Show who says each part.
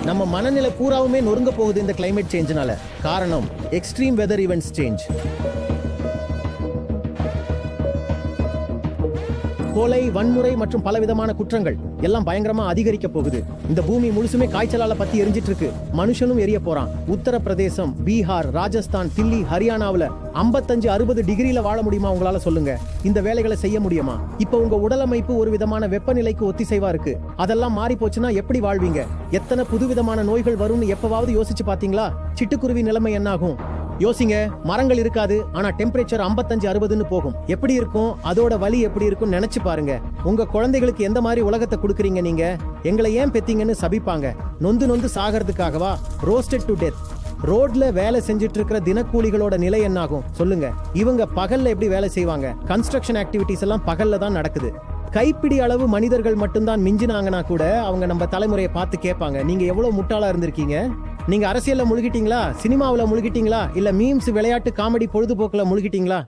Speaker 1: நம்ம மனநிலை பூராவுமே நொறுங்க போகுது இந்த கிளைமேட் சேஞ்சினால. காரணம் எக்ஸ்ட்ரீம் வெதர் ஈவெண்ட்ஸ் சேஞ்ச். கொலை, வன்முறை மற்றும் பலவிதமான குற்றங்கள் எல்லாம் பயங்கரமா அதிகரிக்க போகுது. இந்த பூமி முழுசுமே காய்ச்சலால பத்தி எரிஞ்சிட்டு இருக்கு. மனுஷனும் எரிய போறான். உத்தரப்பிரதேசம், பீகார், ராஜஸ்தான், தில்லி, ஹரியானாவுல 55-60 டிகிரில வாழ முடியுமா உங்களால? சொல்லுங்க. இந்த வேலைகளை செய்ய முடியுமா? இப்ப உங்க உடலமைப்பு ஒரு விதமான வெப்பநிலைக்கு ஒத்திசைவா இருக்கு. அதெல்லாம் மாறி போச்சுன்னா எப்படி வாழ்வீங்க? எத்தனை புதுவிதமான நோய்கள் வரும்னு எப்பவாவது யோசிச்சு பாத்தீங்களா? சிட்டுக்குருவி நிலைமை என்னாகும் யோசிங்க. மரங்கள் இருக்காது, ஆனா டெம்பரேச்சர் 55-60ன்னு போகும். எப்படி இருக்கும்? அதோட வலி எப்படி இருக்கும் நினைச்சு பாருங்க. உங்க குழந்தைகளுக்கு எந்த மாதிரி உலகத்தை கொடுக்குறீங்க நீங்க? எங்களை ஏன் பெத்தீங்கன்னு சபிப்பாங்க. நொந்து நொந்து சாகிறதுக்காகவா? Roasted to death. ரோட்ல வேலை செஞ்சுட்டு இருக்கிற தினக்கூலிகளோட நிலை என்னாகும் சொல்லுங்க. இவங்க பகல்ல எப்படி வேலை செய்வாங்க? கன்ஸ்ட்ரக்ஷன் ஆக்டிவிட்டிஸ் எல்லாம் பகல்ல தான் நடக்குது. கைப்பிடி அளவு மனிதர்கள் மட்டும்தான் மிஞ்சினாங்கன்னா கூட அவங்க நம்ம தலைமுறையை பார்த்து கேட்பாங்க, நீங்க எவ்வளவு முட்டாளா இருந்திருக்கீங்க? நீங்க அரசியல்ல முழுகிட்டீங்களா? சினிமாவுல முழுகிட்டீங்களா? இல்ல மீம்ஸ், விளையாட்டு, காமெடி, பொழுதுபோக்குல முழுகிட்டீங்களா?